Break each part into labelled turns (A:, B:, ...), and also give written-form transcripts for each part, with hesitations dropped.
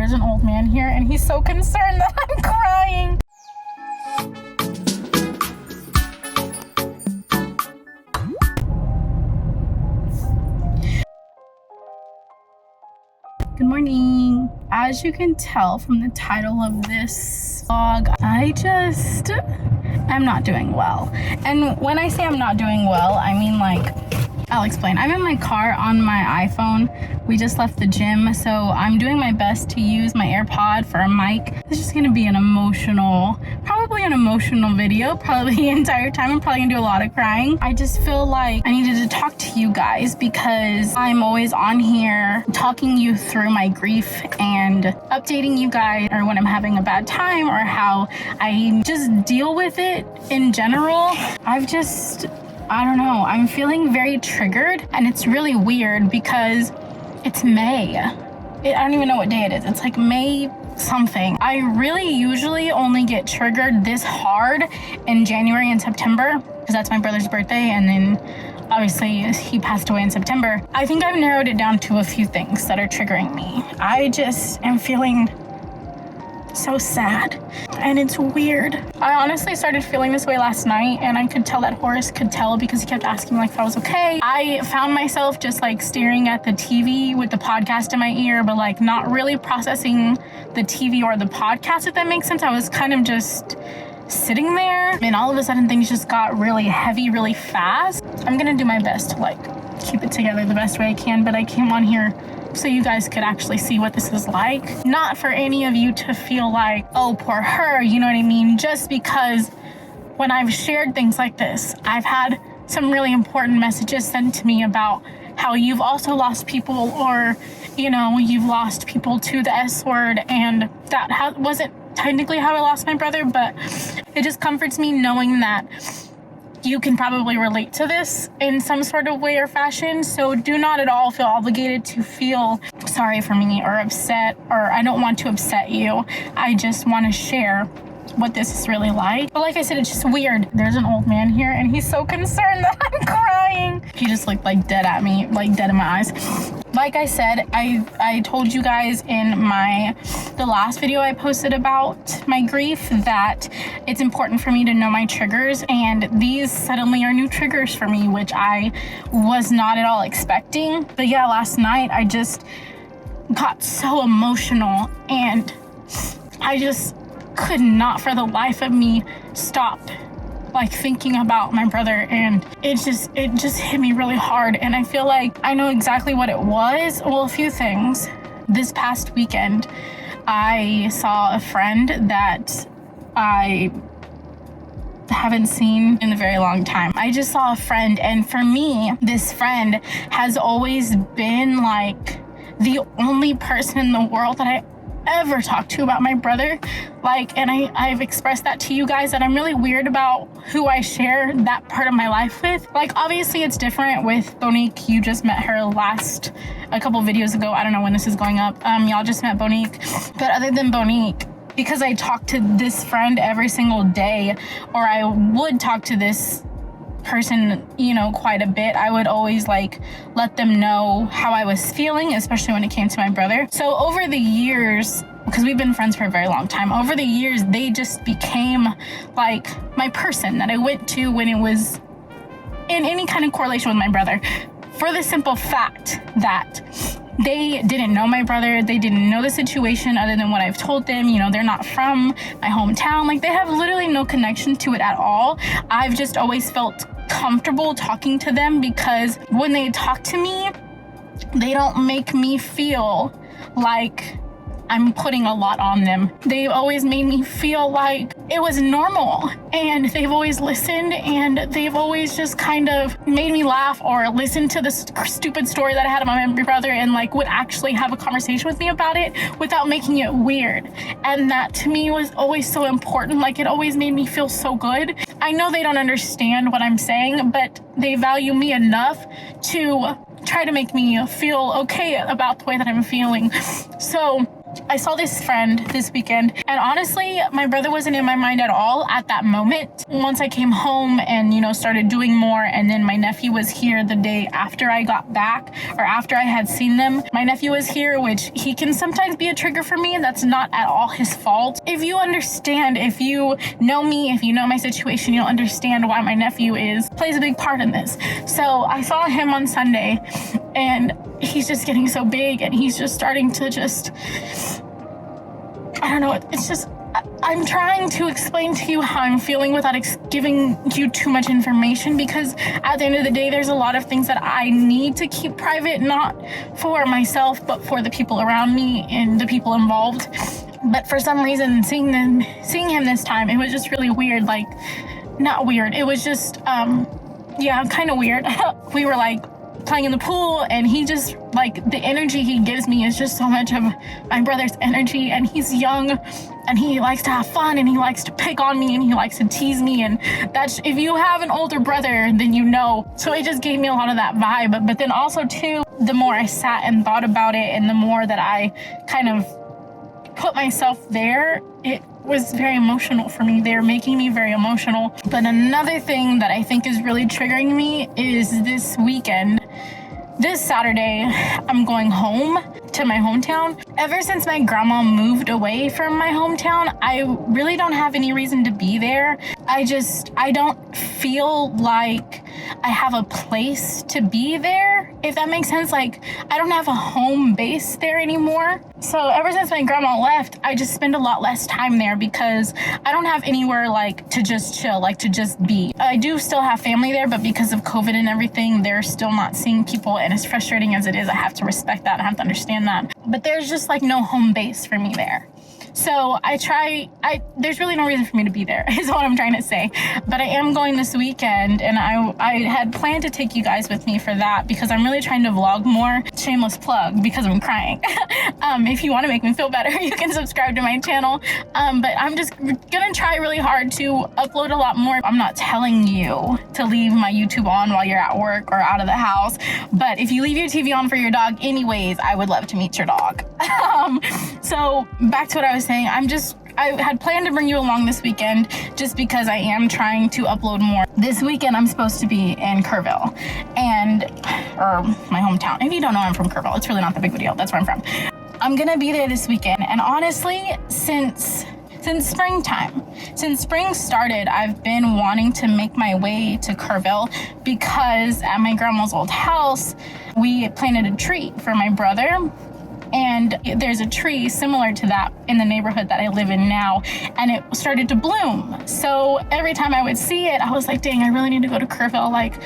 A: There's an old man here and he's so concerned that I'm crying. Good morning. As you can tell from the title of this vlog, I'm not doing well. And when I say I'm not doing well, I mean like, I'll explain. I'm in my car on my iPhone. We just left the gym, so I'm doing my best to use my AirPod for a mic. This is gonna be probably an emotional video, probably the entire time. I'm probably gonna do a lot of crying. I just feel like I needed to talk to you guys because I'm always on here talking you through my grief and updating you guys or when I'm having a bad time or how I just deal with it in general. I don't know, I'm feeling very triggered and it's really weird because it's May. I don't even know what day it is. It's like May something. I really usually only get triggered this hard in January and September because that's my brother's birthday, and then obviously he passed away in September. I think I've narrowed it down to a few things that are triggering me. I just am feeling so sad and it's weird. I honestly started feeling this way last night, and I could tell that Horace could tell because he kept asking like if I was okay. I found myself just like staring at the TV with the podcast in my ear, but like not really processing the TV or the podcast, if that makes sense. I was kind of just sitting there, and all of a sudden things just got really heavy really fast. I'm gonna do my best to like keep it together the best way I can, but I came on here so you guys could actually see what this is like. Not for any of you to feel like, oh, poor her, you know what I mean? Just because when I've shared things like this, I've had some really important messages sent to me about how you've also lost people, or, you know, you've lost people to the S word, and that wasn't technically how I lost my brother, but it just comforts me knowing that you can probably relate to this in some sort of way or fashion. So do not at all feel obligated to feel sorry for me or upset, or I don't want to upset you. I just want to share what this is really like. But like I said, it's just weird. There's an old man here and he's so concerned that I'm crying. He just looked like dead at me, like dead in my eyes. Like I said, I told you guys in the last video I posted about my grief that it's important for me to know my triggers, and these suddenly are new triggers for me, which I was not at all expecting. But yeah, last night I just got so emotional, and I just could not for the life of me stop like thinking about my brother, and it just hit me really hard. And I feel like I know exactly what it was. Well, a few things. This past weekend I saw a friend that I haven't seen in a very long time. I just saw a friend, and for me, this friend has always been like the only person in the world that I ever talked to about my brother. Like, and I've expressed that to you guys, that I'm really weird about who I share that part of my life with. Like, obviously it's different with Bonique. You just met her a couple videos ago. I don't know when this is going up. Y'all just met Bonique. But other than Bonique, because I talk to this friend every single day, or I would talk to this person, you know, quite a bit, I would always like let them know how I was feeling, especially when it came to my brother. So over the years, because we've been friends for a very long time, over the years they just became like my person that I went to when it was in any kind of correlation with my brother, for the simple fact that they didn't know my brother. They didn't know the situation other than what I've told them. You know, they're not from my hometown. Like, they have literally no connection to it at all. I've just always felt comfortable talking to them because when they talk to me, they don't make me feel like I'm putting a lot on them. They've always made me feel like it was normal, and they've always listened, and they've always just kind of made me laugh or listen to this stupid story that I had about my brother, and like would actually have a conversation with me about it without making it weird. And that to me was always so important. Like, it always made me feel so good. I know they don't understand what I'm saying, but they value me enough to try to make me feel okay about the way that I'm feeling. So I saw this friend this weekend, and honestly, my brother wasn't in my mind at all at that moment. Once I came home and, you know, started doing more, and then my nephew was here the day after I got back, or after I had seen them. My nephew was here, which he can sometimes be a trigger for me, and that's not at all his fault. If you understand, if you know me, if you know my situation, you'll understand why my nephew plays a big part in this. So I saw him on Sunday, and he's just getting so big, and he's just starting to I don't know, it's just, I'm trying to explain to you how I'm feeling without giving you too much information, because at the end of the day, there's a lot of things that I need to keep private, not for myself, but for the people around me and the people involved. But for some reason, seeing him this time, it was just really weird. Like, not weird, it was just, yeah, kind of weird. We were like playing in the pool, and he just, like, the energy he gives me is just so much of my brother's energy, and he's young, and he likes to have fun, and he likes to pick on me, and he likes to tease me, and that's, if you have an older brother, then you know. So it just gave me a lot of that vibe. But then also too, the more I sat and thought about it, and the more that I kind of put myself there, it was very emotional for me. They're making me very emotional. But another thing that I think is really triggering me is this weekend. This Saturday, I'm going home to my hometown. Ever since my grandma moved away from my hometown, I really don't have any reason to be there. I don't feel like I have a place to be there, if that makes sense. Like, I don't have a home base there anymore. So ever since my grandma left, I just spend a lot less time there, because I don't have anywhere like to just chill, like to just be. I do still have family there, but because of COVID and everything, they're still not seeing people, and as frustrating as it is, I have to respect that, I have to understand that. But there's just like no home base for me there. So there's really no reason for me to be there, is what I'm trying to say. But I am going this weekend, and I had planned to take you guys with me for that, because I'm really trying to vlog more. Shameless plug, because I'm crying. If you want to make me feel better, you can subscribe to my channel. But I'm just gonna try really hard to upload a lot more. I'm not telling you to leave my YouTube on while you're at work or out of the house, but if you leave your TV on for your dog anyways, I would love to meet your dog. So back to what I was saying, I had planned to bring you along this weekend, just because I am trying to upload more. This weekend I'm supposed to be in Kerrville, or my hometown. If you don't know, I'm from Kerrville. It's really not that big of a deal. That's where I'm from. I'm gonna be there this weekend, and honestly, since springtime, since spring started, I've been wanting to make my way to Kerrville, because at my grandma's old house, we planted a tree for my brother. And there's a tree similar to that in the neighborhood that I live in now, and it started to bloom. So every time I would see it, I was like, dang, I really need to go to Kerrville. Like,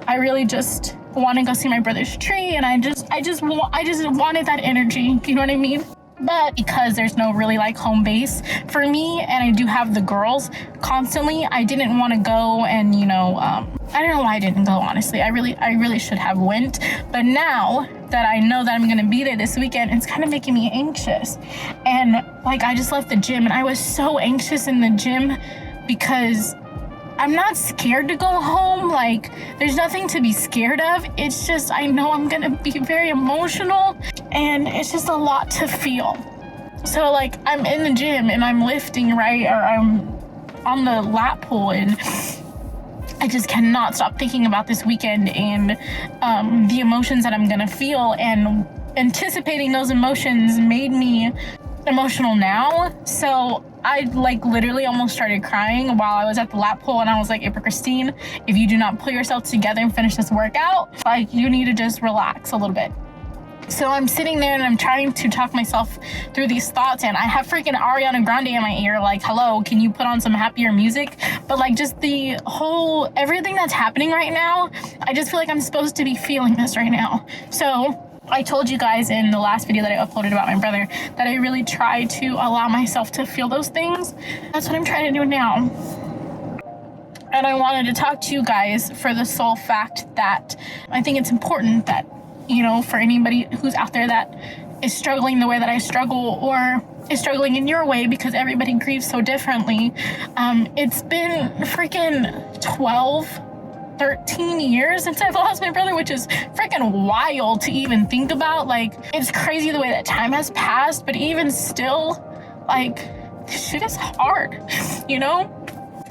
A: I really just want to go see my brother's tree, and I just wanted that energy. You know what I mean? But because there's no really like home base for me, and I do have the girls constantly, I didn't want to go, and you know, I don't know why I didn't go, honestly. I really should have went. But now that I know that I'm gonna be there this weekend, it's kind of making me anxious. And like, I just left the gym, and I was so anxious in the gym, because I'm not scared to go home. Like, there's nothing to be scared of. It's just, I know I'm gonna be very emotional, and it's just a lot to feel. So like, I'm in the gym and I'm lifting, right? Or I'm on the lap pool, and I just cannot stop thinking about this weekend and the emotions that I'm gonna feel, and anticipating those emotions made me emotional now. So I like literally almost started crying while I was at the lap pool, and I was like, April.Kristine, if you do not pull yourself together and finish this workout, like, you need to just relax a little bit. So I'm sitting there and I'm trying to talk myself through these thoughts, and I have freaking Ariana Grande in my ear, like, hello, can you put on some happier music? But like, just the whole, everything that's happening right now, I just feel like I'm supposed to be feeling this right now. So I told you guys in the last video that I uploaded about my brother that I really try to allow myself to feel those things. That's what I'm trying to do now. And I wanted to talk to you guys for the sole fact that I think it's important that, you know, for anybody who's out there that is struggling the way that I struggle, or is struggling in your way, because everybody grieves so differently. It's been freaking 12 13 years since I've lost my brother, which is freaking wild to even think about. Like, it's crazy the way that time has passed, but even still, like, this shit is hard, you know?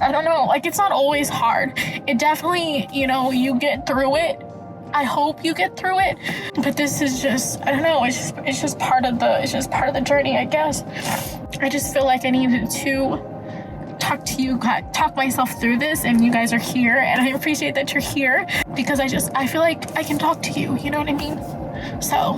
A: I don't know, like, it's not always hard. It definitely, you know, you get through it. I hope you get through it, but this is just, I don't know, it's just part of the journey, I guess. I just feel like I needed to talk myself through this, and you guys are here, and I appreciate that you're here, because I feel like I can talk to you, you know what I mean? So,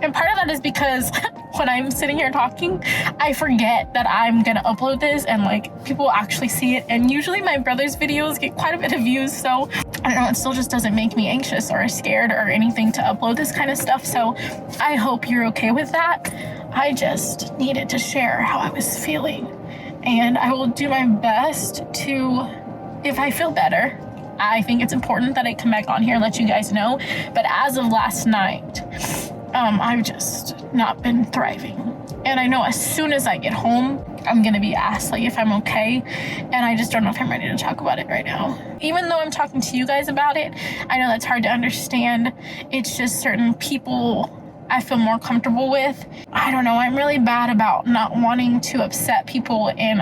A: and part of that is because when I'm sitting here talking, I forget that I'm gonna upload this and like people actually see it, and usually my brother's videos get quite a bit of views, so I don't know, it still just doesn't make me anxious or scared or anything to upload this kind of stuff. So I hope you're okay with that. I just needed to share how I was feeling, and I will do my best to, if I feel better, I think it's important that I come back on here and let you guys know. But as of last night, I've just not been thriving. And I know as soon as I get home, I'm gonna be asked like if I'm okay. And I just don't know if I'm ready to talk about it right now. Even though I'm talking to you guys about it, I know that's hard to understand. It's just certain people I feel more comfortable with. I don't know, I'm really bad about not wanting to upset people, and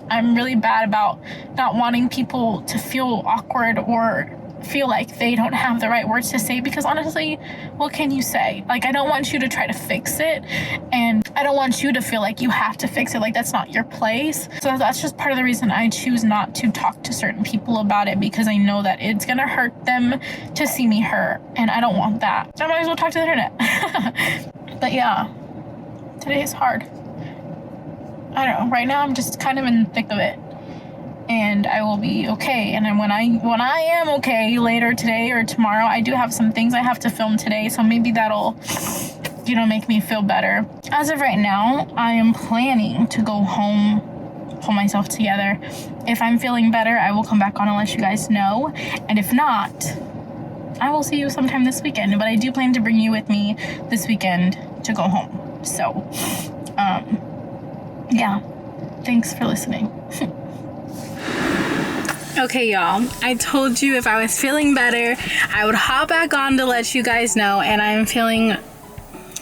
A: I'm really bad about not wanting people to feel awkward or feel like they don't have the right words to say, because honestly, what can you say? Like, I don't want you to try to fix it, and I don't want you to feel like you have to fix it, like that's not your place. So that's just part of the reason I choose not to talk to certain people about it, because I know that it's gonna hurt them to see me hurt, and I don't want that. I might as well talk to the internet. But yeah, today is hard. I don't know, right now I'm just kind of in the thick of it, and I will be okay. And then when I am okay later today or tomorrow, I do have some things I have to film today, so maybe that'll, you know, make me feel better. As of right now, I am planning to go home, pull myself together. If I'm feeling better, I will come back on and let you guys know, and if not, I will see you sometime this weekend. But I do plan to bring you with me this weekend to go home. So yeah, thanks for listening. Okay, y'all, I told you if I was feeling better, I would hop back on to let you guys know, and I'm feeling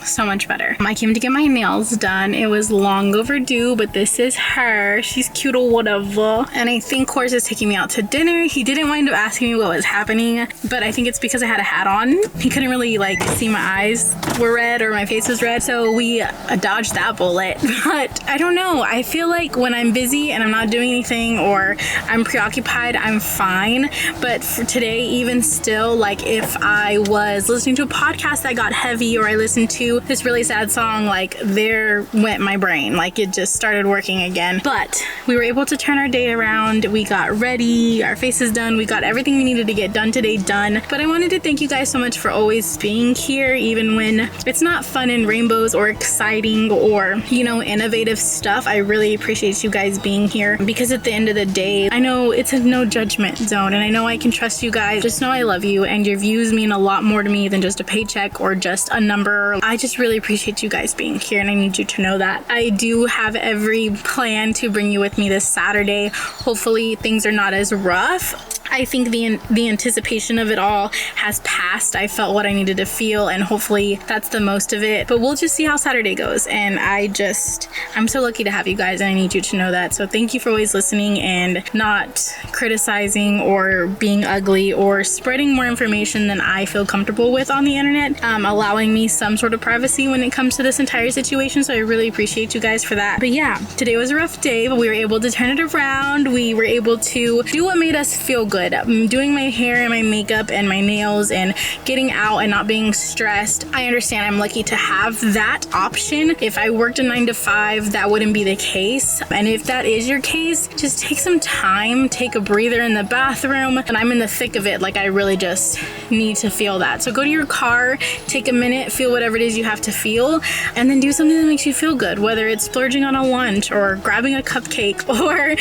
A: so much better. I came to get my nails done. It was long overdue, but this is her. She's cute or whatever. And I think Course is taking me out to dinner. He didn't wind up asking me what was happening, but I think it's because I had a hat on. He couldn't really like see my eyes were red or my face was red, so we dodged that bullet. But I don't know, I feel like when I'm busy and I'm not doing anything or I'm preoccupied, I'm fine. But for today, even still, like if I was listening to a podcast that got heavy, or I listened to this really sad song, like there went my brain, like it just started working again. But we were able to turn our day around. We got ready, our faces done, we got everything we needed to get done today done. But I wanted to thank you guys so much for always being here, even when it's not fun and rainbows or exciting or, you know, innovative stuff. I really appreciate you guys being here, because at the end of the day, I know it's a no judgment zone, and I know I can trust you guys. Just know I love you, and your views mean a lot more to me than just a paycheck or just a number. I just really appreciate you guys being here, and I need you to know that. I do have every plan to bring you with me this Saturday. Hopefully things are not as rough. I think the anticipation of it all has passed. I felt what I needed to feel, and hopefully that's the most of it. But we'll just see how Saturday goes. And I'm so lucky to have you guys, and I need you to know that. So thank you for always listening and not criticizing or being ugly or spreading more information than I feel comfortable with on the internet, allowing me some sort of privacy when it comes to this entire situation. So I really appreciate you guys for that. But yeah, today was a rough day, but we were able to turn it around. We were able to do what made us feel good. Doing my hair and my makeup and my nails and getting out and not being stressed. I understand I'm lucky to have that option. If I worked a 9 to 5, that wouldn't be the case. And if that is your case, just take some time, take a breather in the bathroom. And I'm in the thick of it. Like, I really just need to feel that. So go to your car, take a minute, feel whatever it is you have to feel, and then do something that makes you feel good. Whether it's splurging on a lunch or grabbing a cupcake or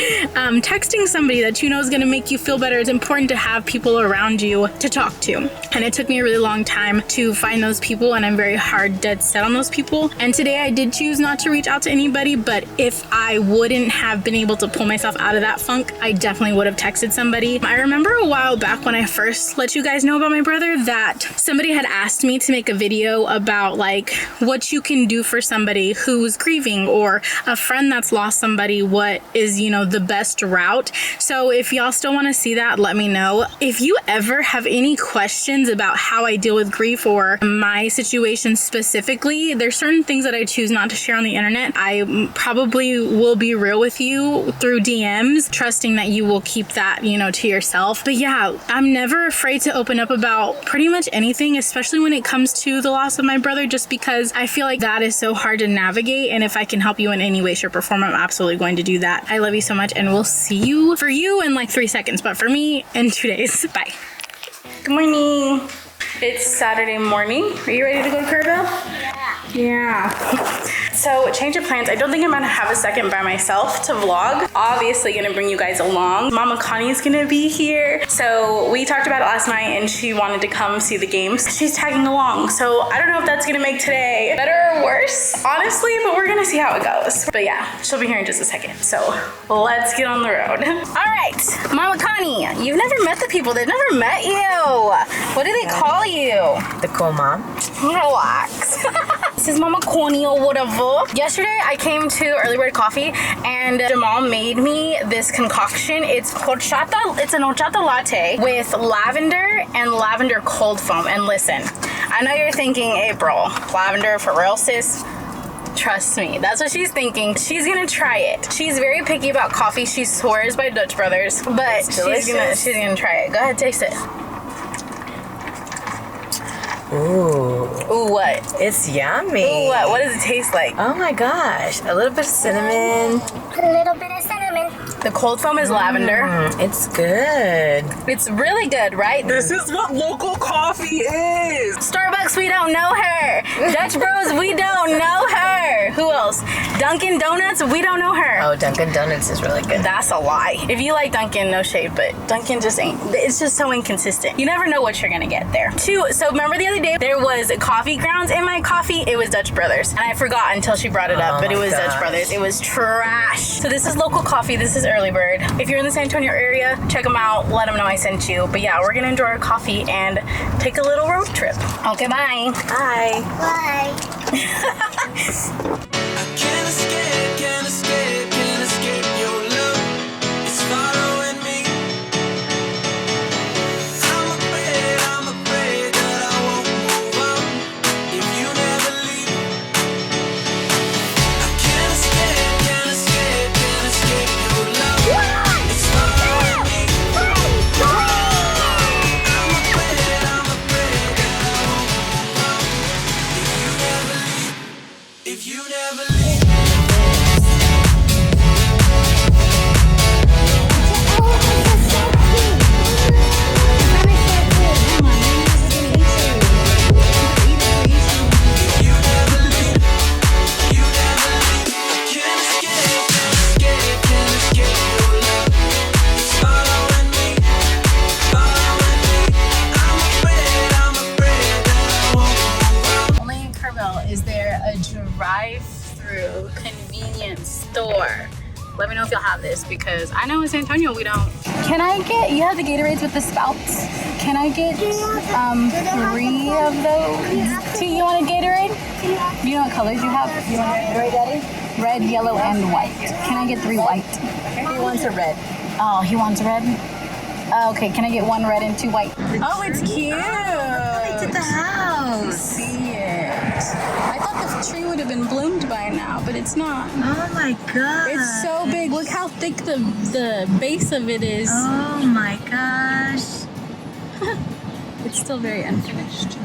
A: texting somebody that you know is going to make you feel better to important to have people around you to talk to. And it took me a really long time to find those people, and I'm very hard, dead set on those people. And today I did choose not to reach out to anybody, but if I wouldn't have been able to pull myself out of that funk, I definitely would have texted somebody. I remember a while back when I first let you guys know about my brother that somebody had asked me to make a video about like what you can do for somebody who's grieving, or a friend that's lost somebody, what is, you know, the best route. So if y'all still want to see that, let me know. If you ever have any questions about how I deal with grief or my situation specifically, there's certain things that I choose not to share on the internet. I probably will be real with you through DMs, trusting that you will keep that, you know, to yourself. But yeah, I'm never afraid to open up about pretty much anything, especially when it comes to the loss of my brother, just because I feel like that is so hard to navigate. And if I can help you in any way, shape, or form, I'm absolutely going to do that. I love you so much, and we'll see you, for you, in like 3 seconds, but for me, in 2 days. Bye. Good morning. It's Saturday morning. Are you ready to go to Kerrville? Yeah. So, change of plans. I don't think I'm gonna have a second by myself to vlog. Obviously gonna bring you guys along. Mama Connie's gonna be here. So, we talked about it last night and she wanted to come see the games. She's tagging along. So, I don't know if that's gonna make today better or worse, honestly, but we're gonna see how it goes. But yeah, she'll be here in just a second. So, let's get on the road. All right, Mama Connie, you've never met the people. They've never met you. What do they call you?
B: The cool mom.
A: Relax. This is Mama Connie or whatever. Yesterday I came to Early Bird Coffee and Jamal made me this concoction. It's horchata. It's an horchata latte with lavender and lavender cold foam. And listen, I know you're thinking, April, lavender for real, sis? Trust me, that's what she's thinking. She's gonna try it. She's very picky about coffee. She swears by Dutch Brothers, but she's gonna try it. Go ahead, taste it.
B: Ooh.
A: Ooh, what?
B: It's yummy.
A: Ooh, what? What does it taste like?
B: Oh my gosh. A little bit of cinnamon.
C: A little bit of cinnamon.
A: The cold foam is lavender.
B: It's good.
A: It's really good, right?
B: This is what local coffee is.
A: Starbucks, we don't know her. Dutch Bros, we don't know her. Who else? Dunkin' Donuts, we don't know her.
B: Oh, Dunkin' Donuts is really good.
A: That's a lie. If you like Dunkin', no shade, but Dunkin' just ain't. It's just so inconsistent. You never know what you're gonna get there. So remember the other day, there was coffee grounds in my coffee. It was Dutch Brothers. And I forgot until she brought it up, but it was Dutch Brothers. It was trash. So this is local coffee. This is Early Bird. If you're in the San Antonio area, check them out. Let them know I sent you. But yeah, we're gonna enjoy our coffee and take a little road trip. Okay, bye.
B: Bye.
C: Bye.
D: Can't escape your love. It's following me. I'm afraid that I won't move on if you never leave. I can't escape your love. It's following me. I'm afraid that I won't move on if you never leave.
A: Is there a drive-through convenience store? Let me know if you'll have this, because I know in San Antonio we don't. Can I get, you have the Gatorades with the spouts. Can I get 3 of those? T, you want a Gatorade? Do you know what colors you have? You want a Gatorade, Daddy? Red, yellow, and white. Can I get 3 white?
B: He wants a red.
A: Oh, he wants red? Okay, can I get 1 red and 2 white? Oh, it's cute.
B: To the house.
A: See it. I thought the tree would have been bloomed by now, but it's not.
B: Oh my god.
A: It's so big. Look how thick the base of it is.
B: Oh my gosh.
A: It's still very unfinished.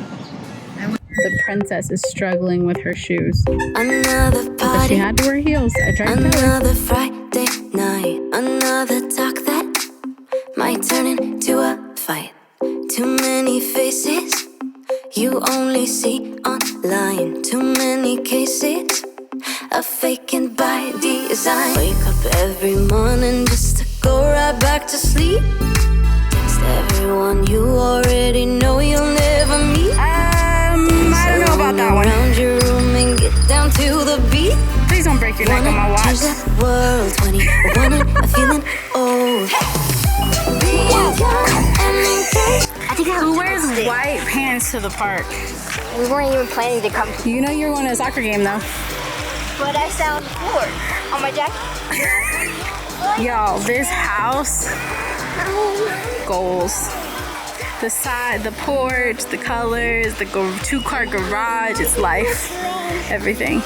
A: The princess is struggling with her shoes.
E: Another
A: But she
E: party,
A: had to wear heels. I tried to tell her.
E: another Friday night, another talk that might turn into a fight. Too many faces you only see online. Too many cases of faking by design. Wake up every morning just to go right back to sleep. everyone you already know you'll never meet.
A: I don't know about that one.
E: Around your room and get down to the beat.
A: Please don't break your neck on my watch.
E: Change the world, 21 and feeling old. Being young and engaged.
A: Who wears white pants to the park?
C: We weren't even planning to come,
A: You know you're going to a soccer game though.
C: but I sat on the floor on my jacket.
A: Y'all, this house, goals. The side, the porch, the colors, the two-car garage, it's life. Everything.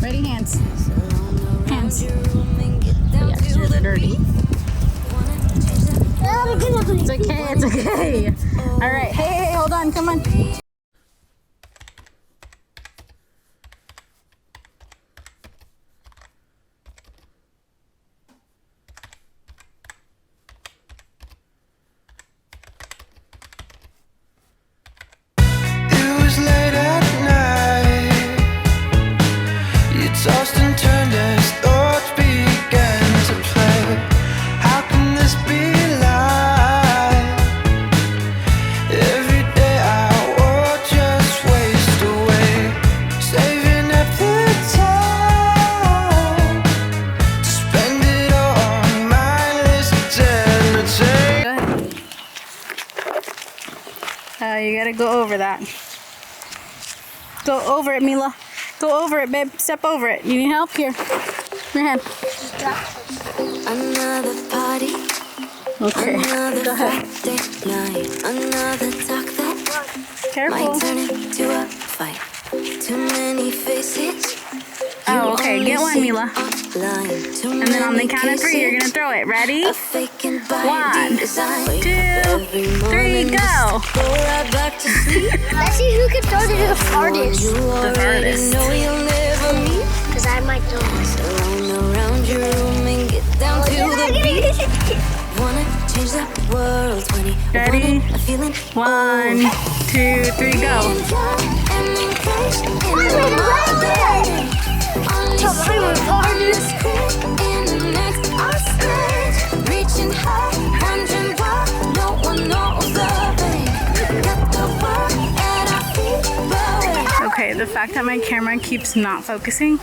A: Ready, hands. Hands. Yeah, yours are dirty. It's okay, it's okay. All right, hey, hold on, come on.
D: It was late at night. You tossed and turned as thoughts began to play. How can this be life? Every day I would just waste away, saving up the time to spend it all on mindless eternity.
A: You gotta go over that. Go over it, Mila. Go over it, babe. Step over it. You need help? Here. Your hand.
E: Another party,
A: Okay.
E: another
A: Go ahead.
E: Friday night, another talk that
A: Careful.
E: might turn into a fight. Too many faces.
A: Oh, okay. Get one, Mila.
E: And
A: And then on the count of 3, you're gonna throw it. Ready? 1, 2, 3, go.
C: Let's see who can throw the farthest.
A: The farthest.
C: Because I might throw this.
E: Around your room and get down to the beat. Wanna change the world, 20.
A: Ready?
E: Feeling
A: 1, 2, 3, go.
E: Reaching high, wondering why no one knows the way. Got the world at our feet, but
A: Okay, the fact that my camera keeps not focusing,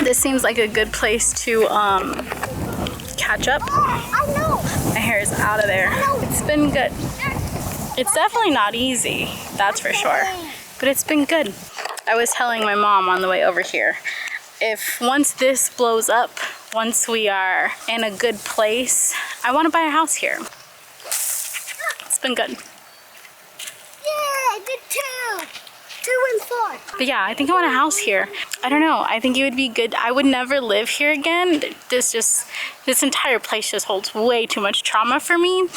A: this seems like a good place to catch up.
C: I know.
A: My hair is out of there. It's been good. It's definitely not easy, that's for sure, but it's been good. I was telling my mom on the way over here, if once this blows up, once we are in a good place, I want to buy a house here. It's been good.
C: Yeah, I did 2. 2 and 4.
A: But yeah, I think I want a house here. I don't know. I think it would be good. I would never live here again. This entire place just holds way too much trauma for me.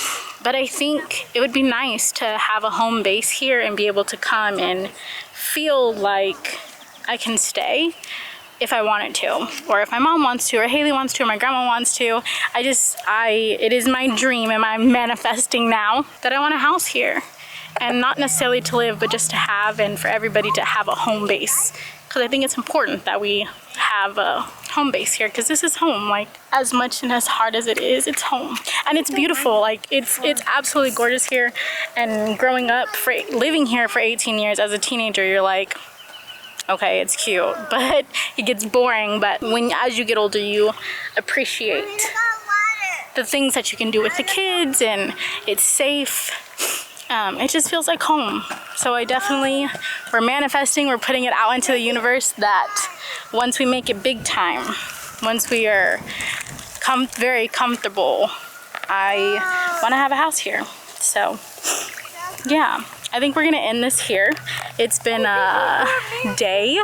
A: But I think it would be nice to have a home base here and be able to come and feel like I can stay if I wanted to, or if my mom wants to, or Haley wants to, or my grandma wants to. It is my dream, and I'm manifesting now that I want a house here. And not necessarily to live, but just to have, and for everybody to have a home base. Because I think it's important that we have a home base here, because this is home. Like, as much and as hard as it is, it's home. And it's beautiful. Like, it's absolutely gorgeous here. And growing up, living here for 18 years as a teenager, you're like, okay, it's cute, but it gets boring. But as you get older, you appreciate the things that you can do with the kids, and it's safe. It just feels like home. So we're manifesting, we're putting it out into the universe that once we make it big time, once we are very comfortable, I want to have a house here. So yeah, I think we're gonna end this here. It's been a day.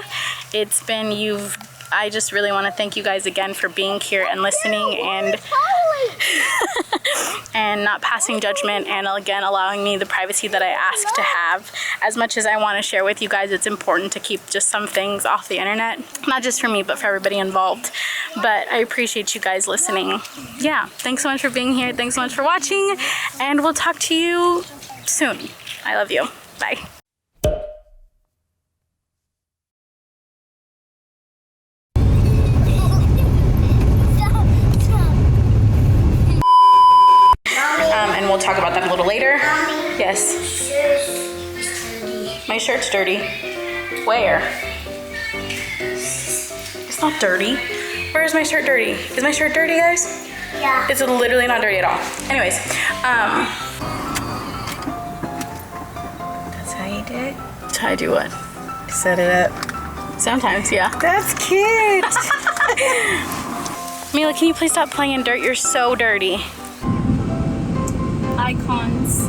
A: I just really want to thank you guys again for being here and listening, and and not passing judgment, and again allowing me the privacy that I ask to have. As much as I want to share with you guys, it's important to keep just some things off the internet, not just for me but for everybody involved. But I appreciate you guys listening. Yeah, thanks so much for being here, thanks so much for watching, and we'll talk to you soon. I love you. Bye. And we'll talk about that a little later. Yes. My shirt's dirty. Where? It's not dirty. Where is my shirt dirty? Is my shirt dirty, guys?
C: Yeah.
A: It's literally not dirty at all. Anyways,
B: That's how you do it?
A: that's how I do what?
B: Set it up.
A: Sometimes, yeah.
B: That's cute.
A: Mila, can you please stop playing in dirt? You're so dirty. Icons.